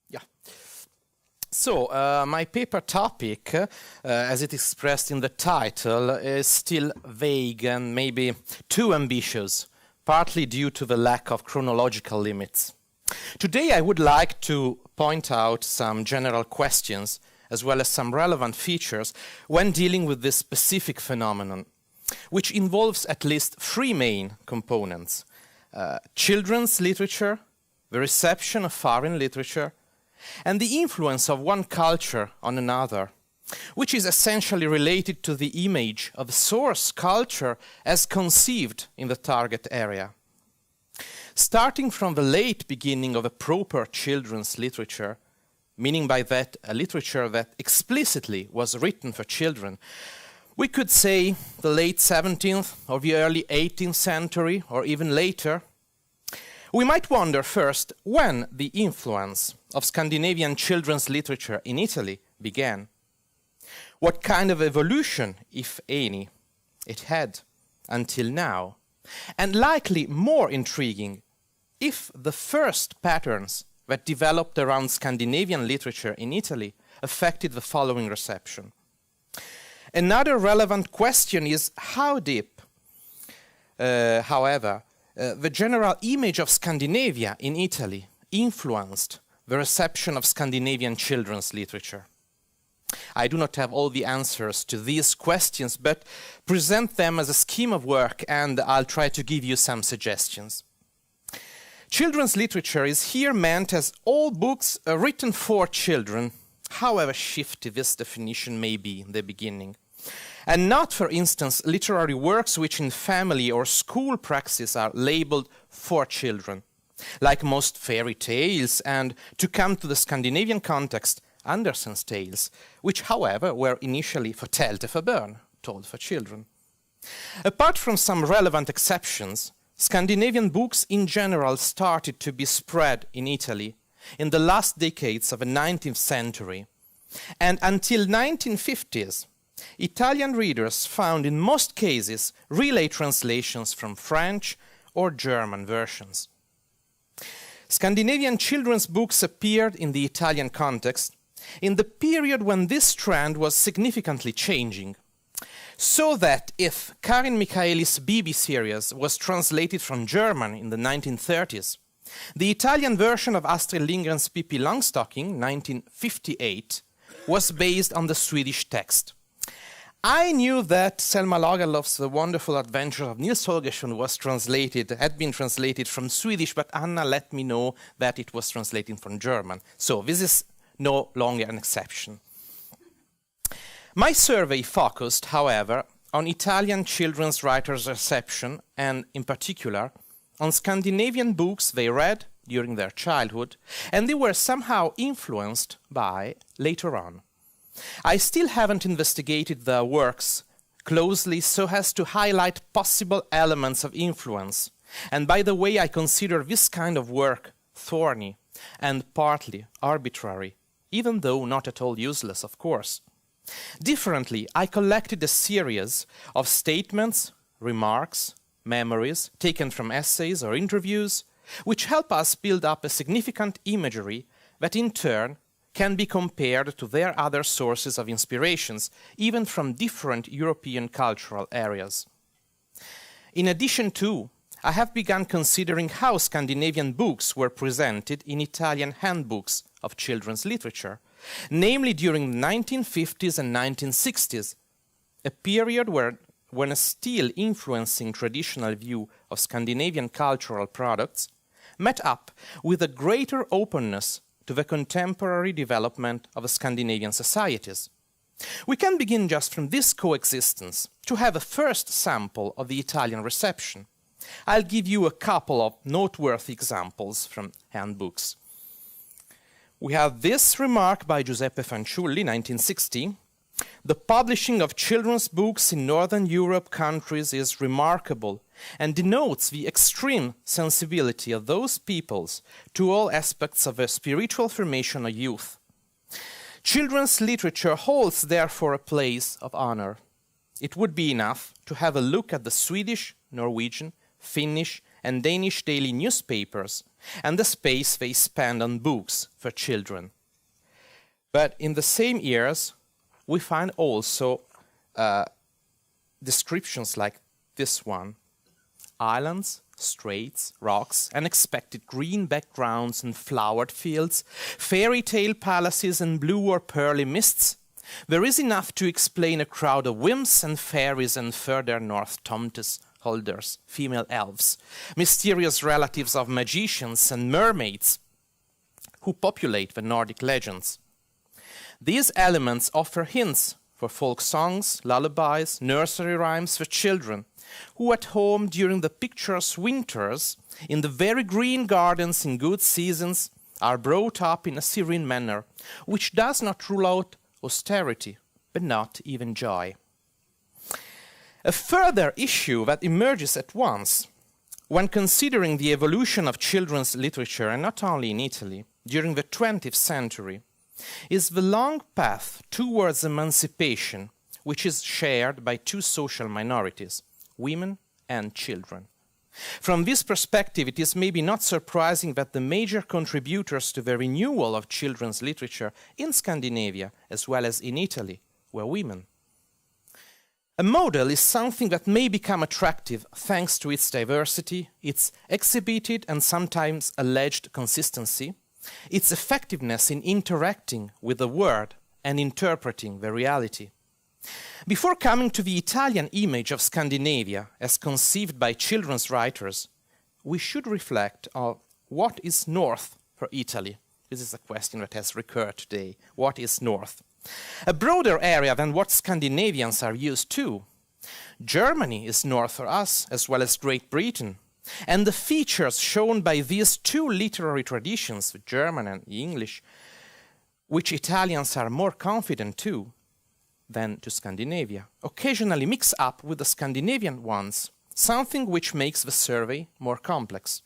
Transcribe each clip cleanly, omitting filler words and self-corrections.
Yeah. So, my paper topic, as it expressed in the title, is still vague and maybe too ambitious, partly due to the lack of chronological limits. Today I would like to point out some general questions as well as some relevant features when dealing with this specific phenomenon, which involves at least three main components: children's literature, the reception of foreign literature, and the influence of one culture on another, which is essentially related to the image of source culture as conceived in the target area. Starting from the late beginning of a proper children's literature, meaning by that a literature that explicitly was written for children, we could say the late 17th or the early 18th century or even later, we might wonder first when the influence of Scandinavian children's literature in Italy began. What kind of evolution, if any, it had until now. And likely more intriguing, if the first patterns that developed around Scandinavian literature in Italy affected the following reception. Another relevant question is how deep, however, the general image of Scandinavia in Italy influenced the reception of Scandinavian children's literature. I do not have all the answers to these questions, but present them as a scheme of work, and I'll try to give you some suggestions. Children's literature is here meant as all books written for children, however shifty this definition may be in the beginning, and not, for instance, literary works which in family or school praxis are labeled for children, like most fairy tales, and, to come to the Scandinavian context, Andersen's tales, which, however, were initially fortalte for barn, told for children. Apart from some relevant exceptions, Scandinavian books in general started to be spread in Italy in the last decades of the 19th century, and until 1950s, Italian readers found in most cases relay translations from French or German versions. Scandinavian children's books appeared in the Italian context in the period when this trend was significantly changing, so that if Karin Michaeli's Bibi series was translated from German in the 1930s, the Italian version of Astrid Lindgren's Pippi Longstocking, 1958, was based on the Swedish text. I knew that Selma Lagerlöf's The Wonderful Adventures of Nils Holgersson had been translated from Swedish, but Anna let me know that it was translated from German. So this is no longer an exception. My survey focused, however, on Italian children's writers' reception and, in particular, on Scandinavian books they read during their childhood and they were somehow influenced by later on. I still haven't investigated their works closely so as to highlight possible elements of influence, and by the way, I consider this kind of work thorny and partly arbitrary, even though not at all useless, of course. Differently, I collected a series of statements, remarks, memories taken from essays or interviews, which help us build up a significant imagery that in turn can be compared to their other sources of inspirations, even from different European cultural areas. In addition to, I have begun considering how Scandinavian books were presented in Italian handbooks of children's literature, namely during the 1950s and 1960s, a period when a still influencing traditional view of Scandinavian cultural products met up with a greater openness to the contemporary development of Scandinavian societies. We can begin just from this coexistence to have a first sample of the Italian reception. I'll give you a couple of noteworthy examples from handbooks. We have this remark by Giuseppe Fanciulli, 1960. The publishing of children's books in Northern Europe countries is remarkable and denotes the extreme sensibility of those peoples to all aspects of the spiritual formation of youth. Children's literature holds therefore a place of honor. It would be enough to have a look at the Swedish, Norwegian, Finnish, and Danish daily newspapers, and the space they spend on books for children. But in the same years, we find also descriptions like this one: islands, straits, rocks, unexpected green backgrounds and flowered fields, fairy tale palaces and blue or pearly mists. There is enough to explain a crowd of wymps and fairies and further north tomtes, holders, female elves, mysterious relatives of magicians and mermaids who populate the Nordic legends. These elements offer hints for folk songs, lullabies, nursery rhymes for children, who at home during the picturesque winters, in the very green gardens in good seasons, are brought up in a serene manner, which does not rule out austerity, but not even joy. A further issue that emerges at once, when considering the evolution of children's literature, and not only in Italy, during the 20th century, is the long path towards emancipation, which is shared by two social minorities, women and children. From this perspective, it is maybe not surprising that the major contributors to the renewal of children's literature in Scandinavia, as well as in Italy, were women. A model is something that may become attractive thanks to its diversity, its exhibited and sometimes alleged consistency, its effectiveness in interacting with the world and interpreting the reality. Before coming to the Italian image of Scandinavia as conceived by children's writers, we should reflect on what is North for Italy. This is a question that has recurred today. What is North? A broader area than what Scandinavians are used to. Germany is North for us, as well as Great Britain. And the features shown by these two literary traditions, the German and the English, which Italians are more confident to than to Scandinavia, occasionally mix up with the Scandinavian ones, something which makes the survey more complex.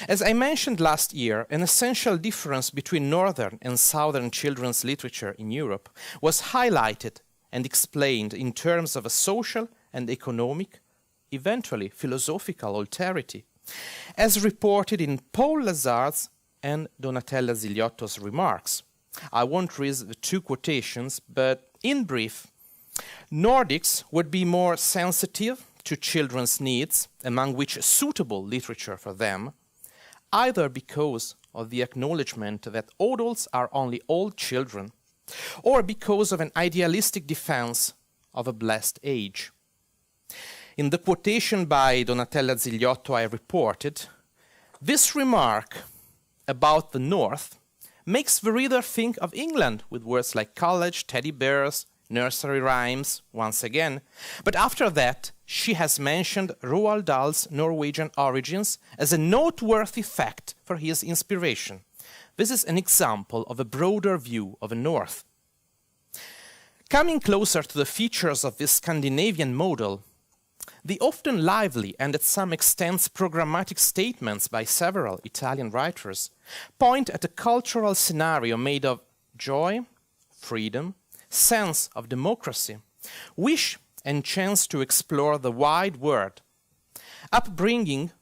As I mentioned last year, an essential difference between northern and southern children's literature in Europe was highlighted and explained in terms of a social and economic, eventually philosophical alterity, as reported in Paul Lazard's and Donatella Zigliotto's remarks. I won't read the two quotations, but in brief, Nordics would be more sensitive to children's needs, among which suitable literature for them, either because of the acknowledgement that adults are only old children, or because of an idealistic defense of a blessed age. In the quotation by Donatella Zigliotto I reported, this remark about the North makes the reader think of England with words like college, teddy bears, nursery rhymes, once again. But after that, she has mentioned Roald Dahl's Norwegian origins as a noteworthy fact for his inspiration. This is an example of a broader view of the North. Coming closer to the features of this Scandinavian model, the often lively and at some extent programmatic statements by several Italian writers point at a cultural scenario made of joy, freedom, sense of democracy, wish and chance to explore the wide world, upbringing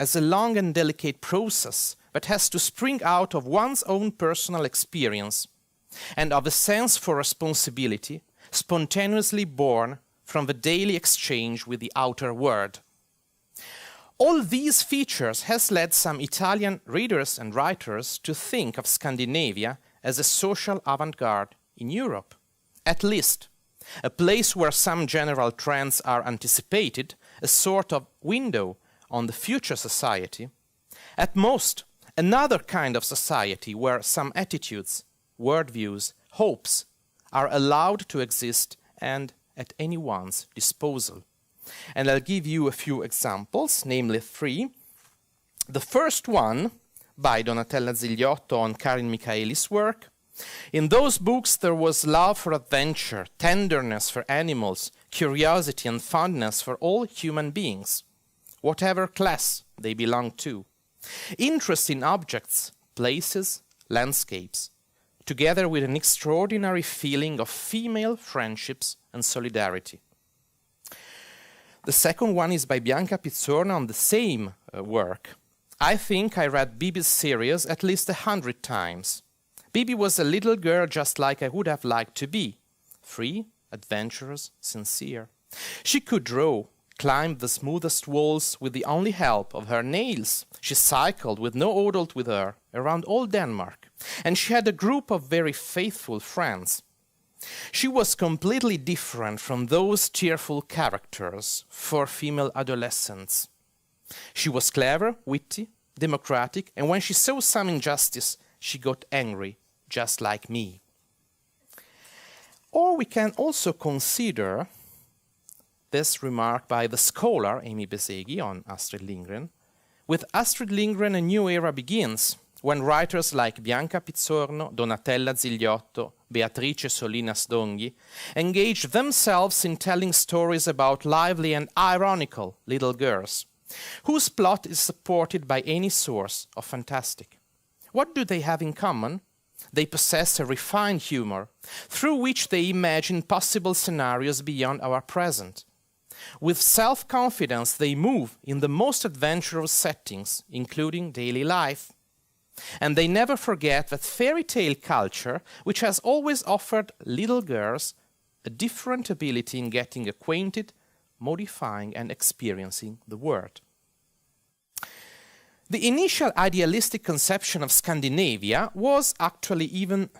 as a long and delicate process that has to spring out of one's own personal experience, and of a sense for responsibility spontaneously born from the daily exchange with the outer world. All these features has led some Italian readers and writers to think of Scandinavia as a social avant-garde in Europe. At least, a place where some general trends are anticipated, a sort of window on the future society. At most, another kind of society where some attitudes, worldviews, hopes are allowed to exist and at anyone's disposal. And I'll give you a few examples, namely three. The first one, by Donatella Zigliotto and Karin Michaeli's work. In those books there was love for adventure, tenderness for animals, curiosity and fondness for all human beings, whatever class they belonged to. Interest in objects, places, landscapes, together with an extraordinary feeling of female friendships and solidarity. The second one is by Bianca Pizzorno on the same work. I think I read Bibi's series at least 100 times. Bibi was a little girl just like I would have liked to be. Free, adventurous, sincere. She could draw, climbed the smoothest walls with the only help of her nails. She cycled with no adult with her around all Denmark. And she had a group of very faithful friends. She was completely different from those tearful characters for female adolescents. She was clever, witty, democratic, and when she saw some injustice, she got angry, just like me. Or we can also consider this remark by the scholar Amy Besegi on Astrid Lindgren. With Astrid Lindgren, a new era begins, when writers like Bianca Pizzorno, Donatella Zigliotto, Beatrice Solinas Donghi engage themselves in telling stories about lively and ironical little girls, whose plot is supported by any source of fantastic. What do they have in common? They possess a refined humor, through which they imagine possible scenarios beyond our present. With self-confidence, they move in the most adventurous settings, including daily life. And they never forget that fairy tale culture, which has always offered little girls a different ability in getting acquainted, modifying and experiencing the world. The initial idealistic conception of Scandinavia was actually even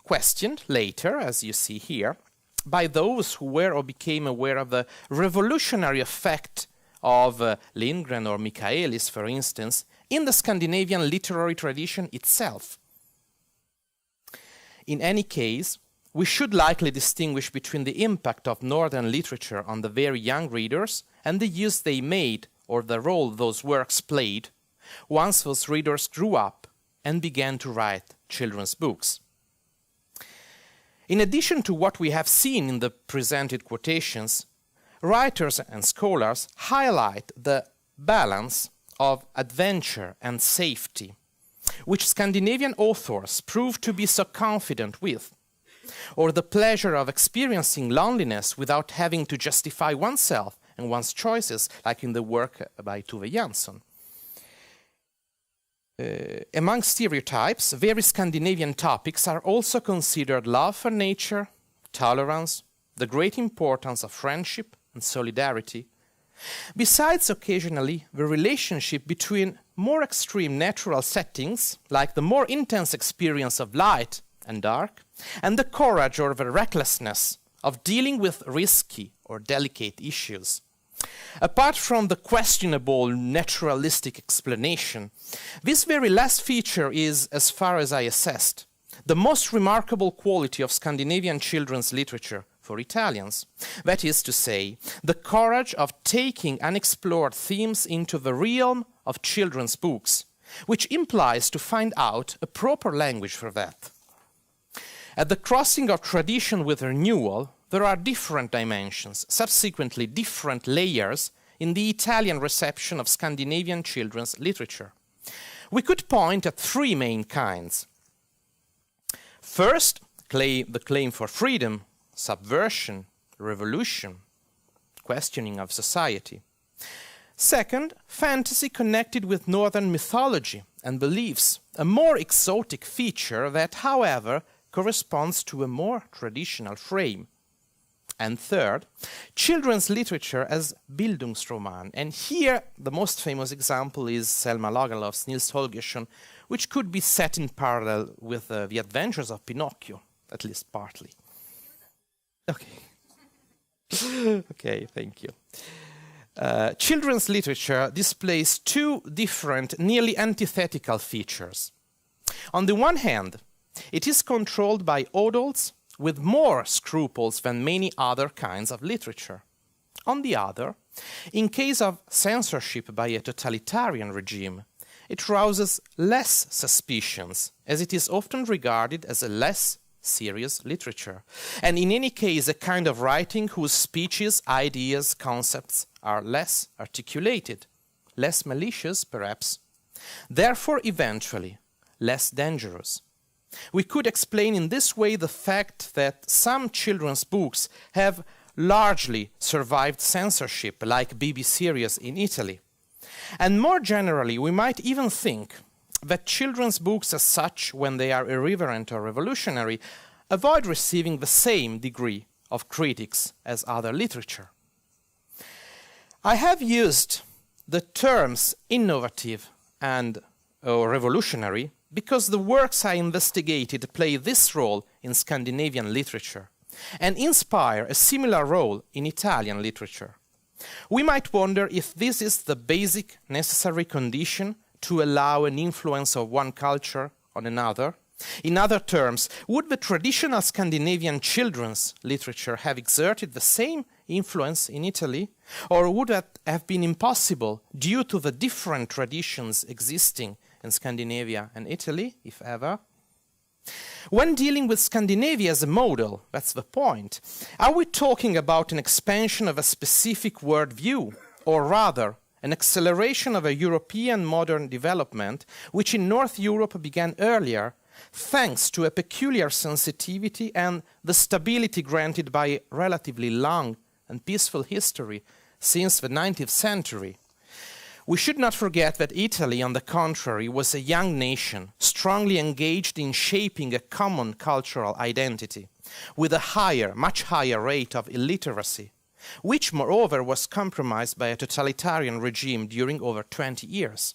questioned later, as you see here, by those who were or became aware of the revolutionary effect of Lindgren or Michaelis, for instance, in the Scandinavian literary tradition itself. In any case, we should likely distinguish between the impact of Northern literature on the very young readers and the use they made or the role those works played once those readers grew up and began to write children's books. In addition to what we have seen in the presented quotations, writers and scholars highlight the balance of adventure and safety, which Scandinavian authors proved to be so confident with, or the pleasure of experiencing loneliness without having to justify oneself and one's choices, like in the work by Tove Jansson. Among stereotypes, very Scandinavian topics are also considered love for nature, tolerance, the great importance of friendship and solidarity, besides occasionally the relationship between more extreme natural settings, like the more intense experience of light and dark, and the courage or the recklessness of dealing with risky or delicate issues. Apart from the questionable naturalistic explanation, this very last feature is, as far as I assessed, the most remarkable quality of Scandinavian children's literature for Italians. That is to say, the courage of taking unexplored themes into the realm of children's books, which implies to find out a proper language for that. At the crossing of tradition with renewal, there are different dimensions, subsequently different layers in the Italian reception of Scandinavian children's literature. We could point at three main kinds. First, the claim for freedom, subversion, revolution, questioning of society. Second, fantasy connected with Northern mythology and beliefs, a more exotic feature that, however, corresponds to a more traditional frame. And third, children's literature as Bildungsroman. And here, the most famous example is Selma Lagerlöf's Nils Holgersson, which could be set in parallel with the adventures of Pinocchio, at least partly. Okay. Okay, thank you. Children's literature displays two different, nearly antithetical features. On the one hand, it is controlled by adults with more scruples than many other kinds of literature. On the other, in case of censorship by a totalitarian regime, it rouses less suspicions, as it is often regarded as a less serious literature, and in any case a kind of writing whose speeches, ideas, concepts are less articulated, less malicious perhaps, therefore eventually less dangerous. We could explain in this way the fact that some children's books have largely survived censorship, like Bibi series in Italy, And more generally, we might even think that children's books as such, when they are irreverent or revolutionary, avoid receiving the same degree of critics as other literature. I have used the terms innovative and revolutionary because the works I investigated play this role in Scandinavian literature and inspire a similar role in Italian literature. We might wonder if this is the basic necessary condition to allow an influence of one culture on another. In other terms, would the traditional Scandinavian children's literature have exerted the same influence in Italy, or would that have been impossible due to the different traditions existing in Scandinavia and Italy, if ever? When dealing with Scandinavia as a model, that's the point, are we talking about an expansion of a specific worldview, or rather, an acceleration of a European modern development, which in North Europe began earlier, thanks to a peculiar sensitivity and the stability granted by a relatively long and peaceful history since the 19th century? We should not forget that Italy, on the contrary, was a young nation, strongly engaged in shaping a common cultural identity, with a much higher rate of illiteracy, which moreover was compromised by a totalitarian regime during over 20 years.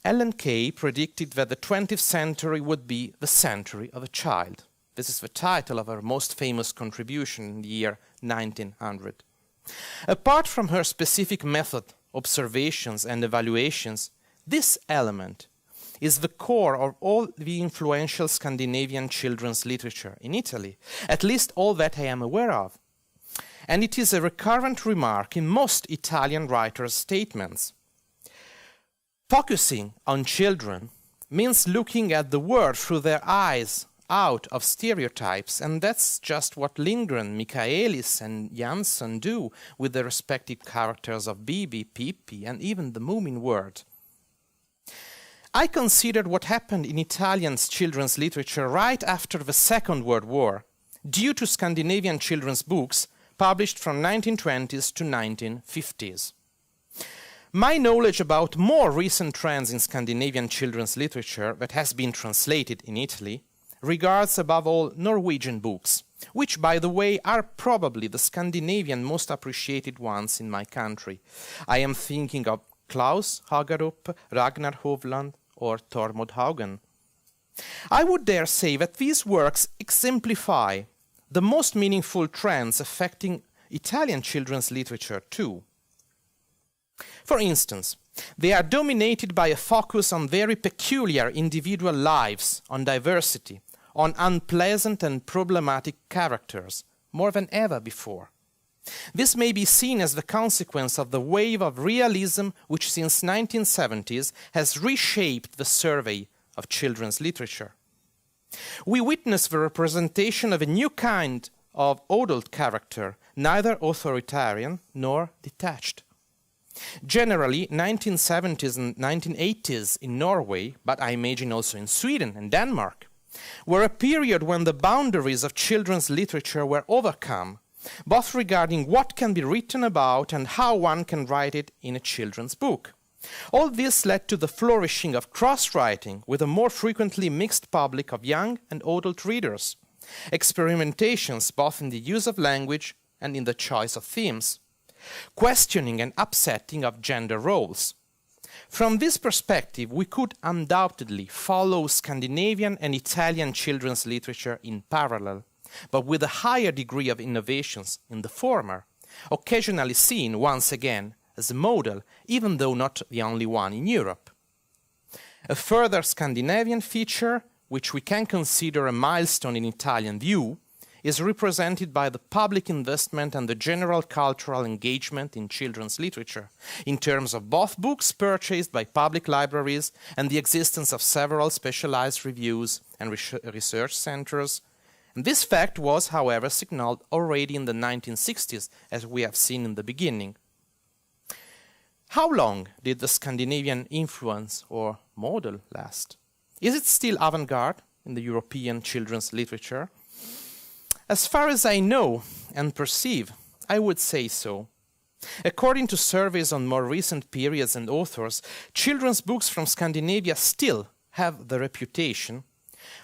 Ellen Key predicted that the 20th century would be the century of a child. This is the title of her most famous contribution in the year 1900. Apart from her specific method, observations and evaluations, this element is the core of all the influential Scandinavian children's literature in Italy, at least all that I am aware of. And it is a recurrent remark in most Italian writers' statements. Focusing on children means looking at the world through their eyes, out of stereotypes, and that's just what Lindgren, Michaelis and Jansson do with the respective characters of Bibi, Pippi and even the Moomin world. I considered what happened in Italian children's literature right after the Second World War, due to Scandinavian children's books published from 1920s to 1950s. My knowledge about more recent trends in Scandinavian children's literature that has been translated in Italy regards above all Norwegian books, which, by the way, are probably the Scandinavian most appreciated ones in my country. I am thinking of Klaus Hagerup, Ragnar Hovland, or Tormod Haugen. I would dare say that these works exemplify the most meaningful trends affecting Italian children's literature too. For instance, they are dominated by a focus on very peculiar individual lives, on diversity, on unpleasant and problematic characters, more than ever before. This may be seen as the consequence of the wave of realism which since 1970s has reshaped the survey of children's literature. We witness the representation of a new kind of adult character, neither authoritarian nor detached. Generally, 1970s and 1980s in Norway, but I imagine also in Sweden and Denmark, were a period when the boundaries of children's literature were overcome, both regarding what can be written about and how one can write it in a children's book. All this led to the flourishing of cross-writing with a more frequently mixed public of young and adult readers, experimentations both in the use of language and in the choice of themes, questioning and upsetting of gender roles. From this perspective, we could undoubtedly follow Scandinavian and Italian children's literature in parallel, but with a higher degree of innovations in the former, occasionally seen once again as a model, even though not the only one in Europe. A further Scandinavian feature, which we can consider a milestone in Italian view, is represented by the public investment and the general cultural engagement in children's literature, in terms of both books purchased by public libraries and the existence of several specialized reviews and research centers. And this fact was, however, signaled already in the 1960s, as we have seen in the beginning. How long did the Scandinavian influence or model last? Is it still avant-garde in the European children's literature? As far as I know and perceive, I would say so. According to surveys on more recent periods and authors, children's books from Scandinavia still have the reputation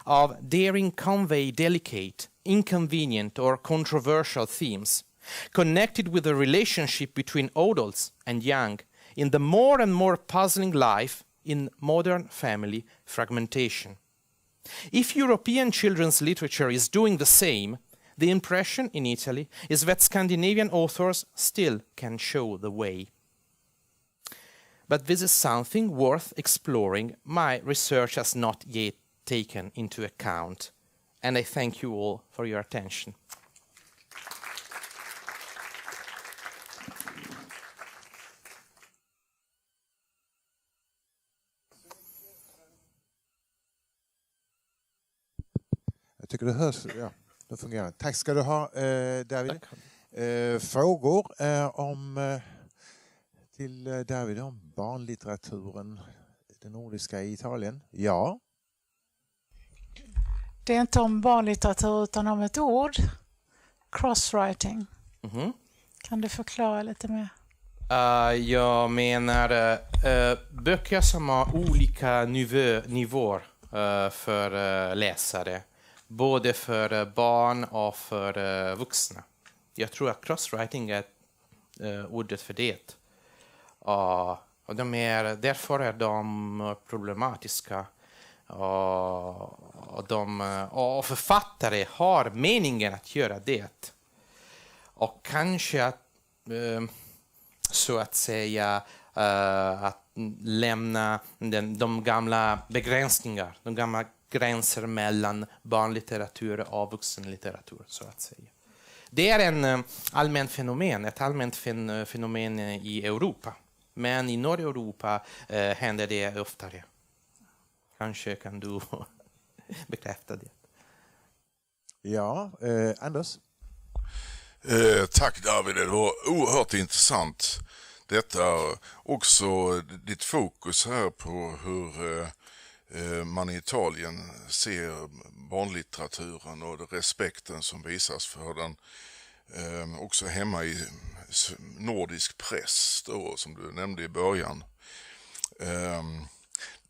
of daring convey delicate, inconvenient or controversial themes connected with the relationship between adults and young in the more and more puzzling life in modern family fragmentation. If European children's literature is doing the same, the impression in Italy is that Scandinavian authors still can show the way. But this is something worth exploring my research has not yet taken into account. And I thank you all for your attention. Jag tycker det hörs. Ja, det fungerar. Tack ska du ha, David. Frågor till David om barnlitteraturen, den nordiska i Italien? Ja. Det är inte om barnlitteratur utan om ett ord. Crosswriting. Mm-hmm. Kan du förklara lite mer? Jag menar böcker som har olika nivåer för läsare. Både för barn och för vuxna. Jag tror att crosswriting är ordet för det. Och därför är de problematiska. Och författare har meningen att göra det. Och kanske att så att säga att lämna de gamla begränsningar, de gamla gränser mellan barnlitteratur och vuxenlitteratur, så att säga. Det är ett allmänt fenomen i Europa. Men i norra Europa händer det oftare. Kanske kan du bekräfta det. Ja, Anders? Tack David, det var oerhört intressant. Detta också ditt fokus här på hur man i Italien ser barnlitteraturen och respekten som visas för den också hemma i nordisk press då, som du nämnde i början.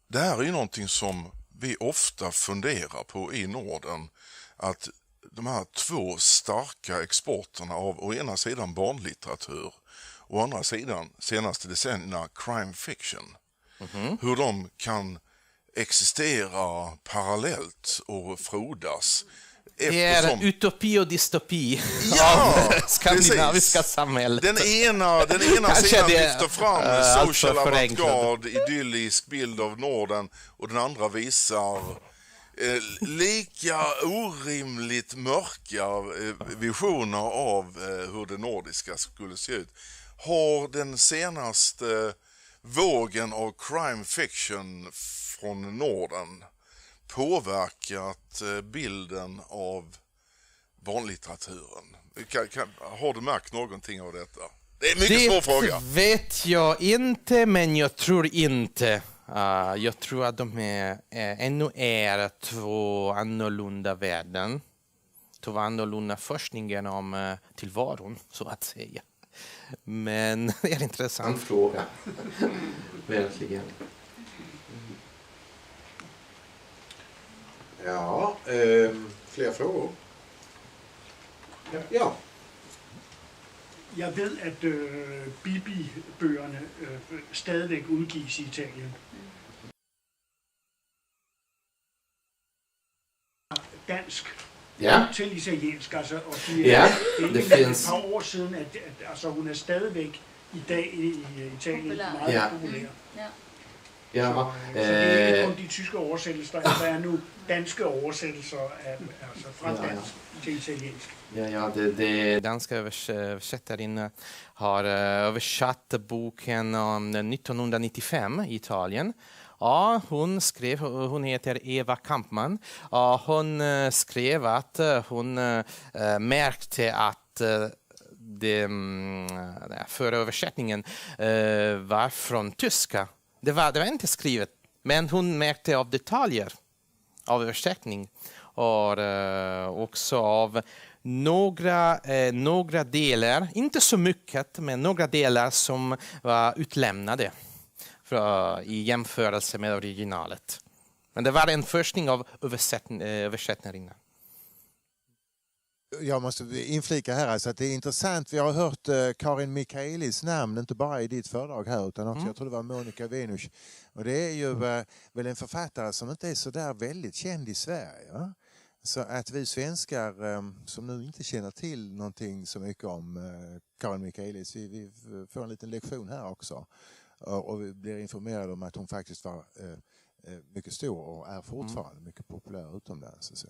Det här är ju någonting som vi ofta funderar på i Norden, att de här två starka exporterna av å ena sidan barnlitteratur och å andra sidan senaste decennierna crime fiction, hur de kan existera parallellt och frodas. Det är utopi och dystopi av skandinaviska samhället. Den ena sidan lyfter fram social avantgarde, idyllisk bild av Norden, och den andra visar lika orimligt mörka visioner av hur det nordiska skulle se ut. Har den senaste vågen av crime fiction från Norden påverkat bilden av barnlitteraturen? Har du märkt någonting av detta? Det är en mycket svår fråga. Det vet jag inte, men jag tror inte. Jag tror att de ännu är två annorlunda världen. Två annorlunda forskningen om tillvaron, så att säga. Men det är en intressant fråga. Verkligen. Ja, fler frågor? Ja. Jeg ved, at Bibi-bøgerne stadigvæk udgives i Italien. Dansk til italiensk, altså, og det er et par år siden, at altså, hun er stadigvæk i dag i Italien meget populær. Ja. Så det er ikke kun de tyske oversættelser, der er nu danske oversættelser altså fra dansk til italiensk. Ja, det danska översättaren har översatt boken om 1995 i Italien. Ja, hon heter Eva Kampman. Ja, hon skrev att hon märkte att för översättningen var från tyska. Det var inte skrivet, men hon märkte av detaljer av översättning och också av några delar, inte så mycket, men några delar som var utlämnade i jämförelse med originalet. Men det var en forskning av översättningarna. Jag måste inflika här alltså att det är intressant. Vi har hört Karin Michaelis namn, inte bara i ditt föredrag här utan också, jag tror det var Monica Venus. Och det är ju väl en författare som inte är så där väldigt känd i Sverige. Va? Så att vi svenskar som nu inte känner till någonting så mycket om Karin Michaelis, vi får en liten lektion här också. Och vi blir informerade om att hon faktiskt var mycket stor och är fortfarande mycket populär utomlands. Så.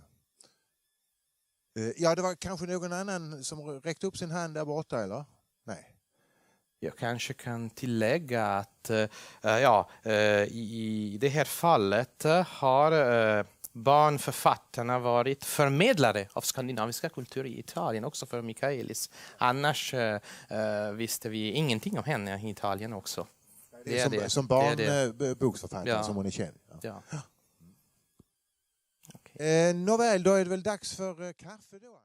Ja, det var kanske någon annan som räckte upp sin hand där borta, eller? Nej. Jag kanske kan tillägga att i det här fallet har barnförfattarna varit förmedlare av skandinaviska kultur i Italien, också för Michaelis. Annars visste vi ingenting om henne i Italien också. Det är som barnboksförfattare som hon är känd. Ja. Okay. Nåväl, då är det väl dags för kaffe då.